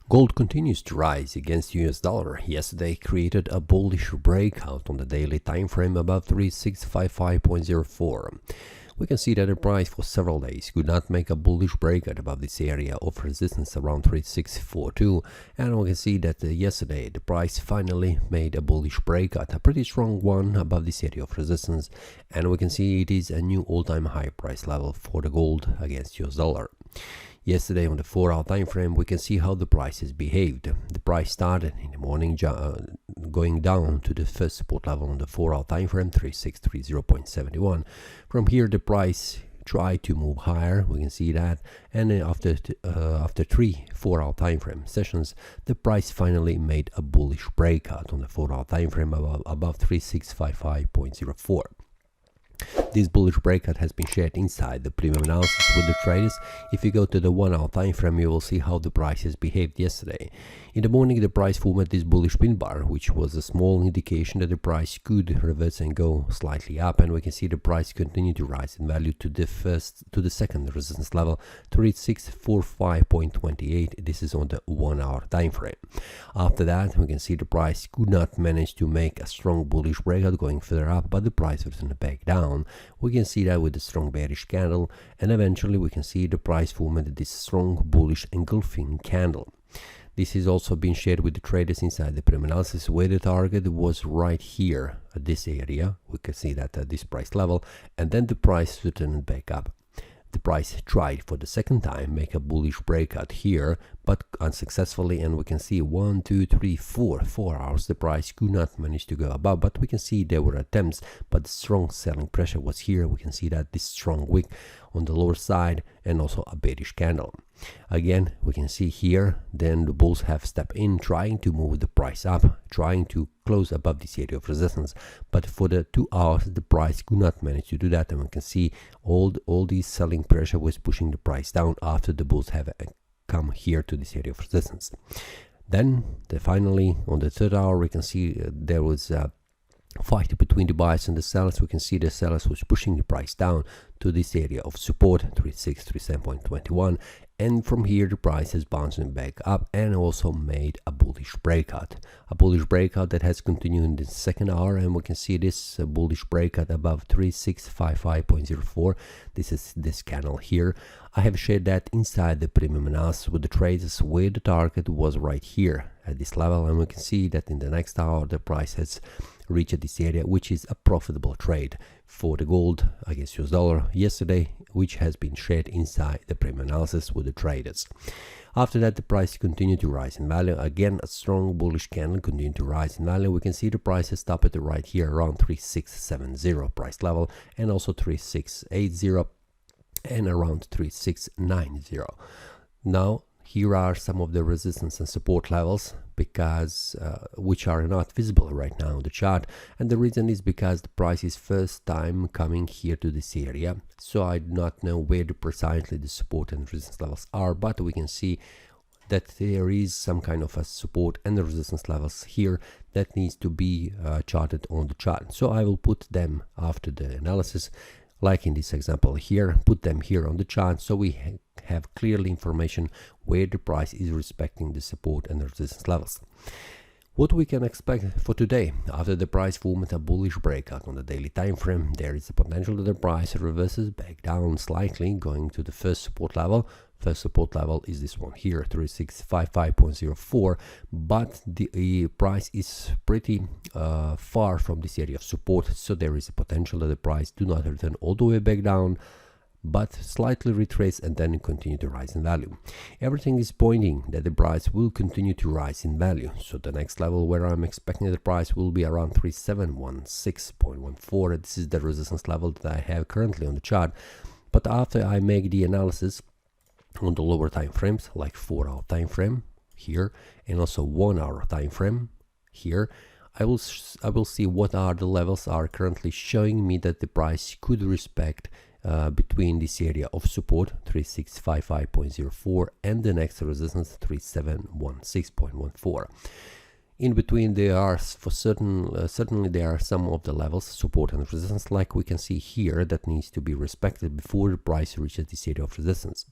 Gold continues to rise against US dollar. Yesterday created a bullish breakout on the daily time frame above 3655.04. We can see that the price for several days could not make a bullish breakout above this area of resistance around 3642, and we can see that yesterday the price finally made a bullish breakout, a pretty strong one above this area of resistance, and we can see it is a new all-time high price level for the gold against US dollar. Yesterday on the 4-hour time frame, we can see how the price has behaved. The price started in the morning going down to the first support level on the 4-hour time frame, 3630.71. From here, the price tried to move higher. We can see that, and then after 3 4-hour time frame sessions, the price finally made a bullish breakout on the 4-hour time frame above 3655.04. This bullish breakout has been shared inside the premium analysis with the traders. If you go to the 1-hour time frame, you will see how the price has behaved yesterday. In the morning, the price formed this bullish pin bar, which was a small indication that the price could reverse and go slightly up, and we can see the price continue to rise in value to the second resistance level, 3645.28. This is on the 1-hour time frame. After that, we can see the price could not manage to make a strong bullish breakout going further up, but the price returned back down. We can see that with a strong bearish candle, and eventually we can see the price formed this strong bullish engulfing candle. This has also been shared with the traders inside the premium analysis, where the target was right here at this area. We can see that at this price level, and then the price returned back up. The price tried for the second time make a bullish breakout here, but unsuccessfully, and we can see 4 hours the price could not manage to go above, but we can see there were attempts, but the strong selling pressure was here. We can see that this strong wick on the lower side and also a bearish candle. Again, we can see here then the bulls have stepped in, trying to move the price up, trying to close above this area of resistance, but for the 2 hours the price could not manage to do that, and we can see all this selling pressure was pushing the price down after the bulls have come here to this area of resistance. Then finally on the 3rd hour we can see there was a fight between the buyers and the sellers. We can see the sellers was pushing the price down to this area of support, 3637.21, and from here the price has bouncing back up and also made a bullish breakout that has continued in the 2nd hour, and we can see this bullish breakout above 3655.04. This is this candle here. I have shared that inside the premium analysis with the traders, where the target was right here at this level, and we can see that in the next hour the price has reached this area, which is a profitable trade for the gold against US dollar yesterday, which has been shared inside the premium analysis with the traders. After that, the price continued to rise in value. Again, a strong bullish candle continued to rise in value. We can see the price has stopped right here around 3670 price level, and also 3680 and around 3690. Now here are some of the resistance and support levels, because which are not visible right now on the chart, and the reason is because the price is first time coming here to this area, so I do not know where precisely the support and resistance levels are, but we can see that there is some kind of a support and the resistance levels here that needs to be charted on the chart. So I will put them after the analysis, like in this example here, put them here on the chart, so we have clearly information where the price is respecting the support and the resistance levels. What we can expect for today, after the price formed a bullish breakout on the daily time frame, there is a potential that the price reverses back down slightly, going to the first support level. First support level is this one here, 3655.04, but the price is pretty far from this area of support, so there is a potential that the price do not return all the way back down, but slightly retrace and then continue to rise in value. Everything is pointing that the price will continue to rise in value, so the next level where I'm expecting the price will be around 3716.14. This is the resistance level that I have currently on the chart, but after I make the analysis on the lower time frames, like 4-hour time frame here and also 1-hour time frame here, I will see what are the levels are currently showing me that the price could respect between this area of support 3655.04 and the next resistance 3716.14. In between there are for certainly there are some of the levels support and resistance, like we can see here, that needs to be respected before the price reaches this area of resistance.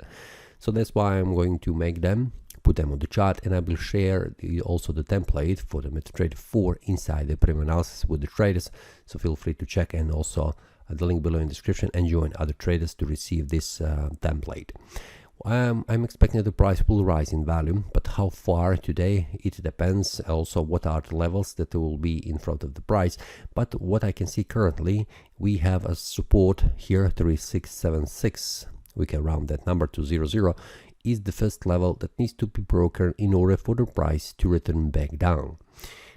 So that's why I'm going to make them put them on the chart, and I will share also the template for the MetaTrader 4 inside the premium analysis with the traders. So feel free to check, and also the link below in the description, and join other traders to receive this template. I'm expecting that the price will rise in value, but how far today, it depends. Also, what are the levels that will be in front of the price. But what I can see currently, we have a support here, 3676. We can round that number to 00, is the first level that needs to be broken in order for the price to return back down.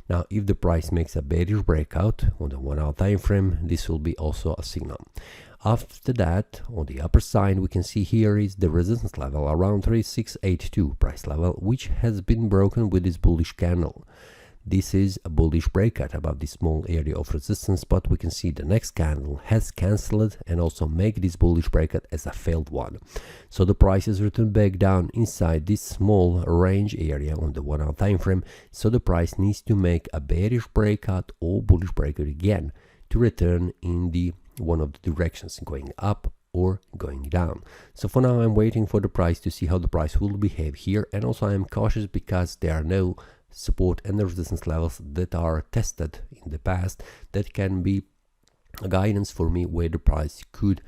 Now, if the price makes a bearish breakout on the 1 hour time frame, this will be also a signal. After that, on the upper side, we can see here is the resistance level around 3682 price level, which has been broken with this bullish candle. This is a bullish breakout above this small area of resistance, but we can see the next candle has cancelled and also make this bullish breakout as a failed one. So the price is returned back down inside this small range area on the 1 hour time frame. So the price needs to make a bearish breakout or bullish breakout again to return in the one of the directions, going up or going down. So for now, I'm waiting for the price to see how the price will behave here, and also I'm cautious because there are no support and resistance levels that are tested in the past that can be a guidance for me where the price could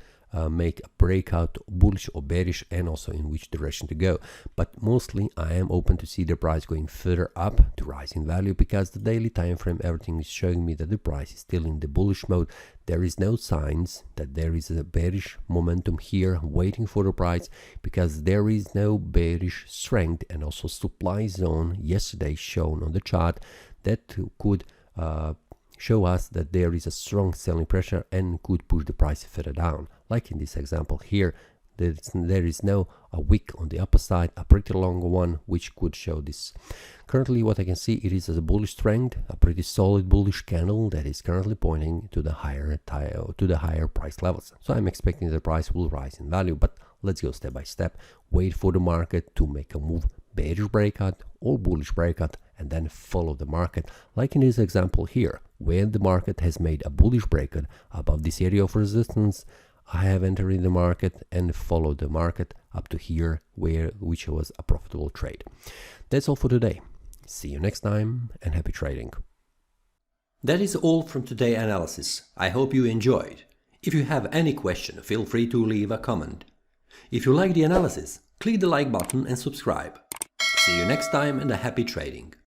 make a breakout, bullish or bearish, and also in which direction to go. But mostly I am open to see the price going further up to rise in value, because the daily time frame, everything is showing me that the price is still in the bullish mode. There is no signs that there is a bearish momentum here waiting for the price, because there is no bearish strength and also supply zone yesterday shown on the chart that could show us that there is a strong selling pressure and could push the price further down. Like in this example here, there is no a wick on the upper side, a pretty long one, which could show this. Currently, what I can see, it is as a bullish trend, a pretty solid bullish candle that is currently pointing to the higher price levels. So I'm expecting the price will rise in value, but let's go step by step. Wait for the market to make a move, bearish breakout or bullish breakout, and then follow the market. Like in this example here, when the market has made a bullish breakout above this area of resistance, I have entered in the market and followed the market up to here, which was a profitable trade. That's all for today. See you next time, and happy trading. That is all from today's analysis. I hope you enjoyed. If you have any question, feel free to leave a comment. If you like the analysis, click the like button and subscribe. See you next time, and a happy trading.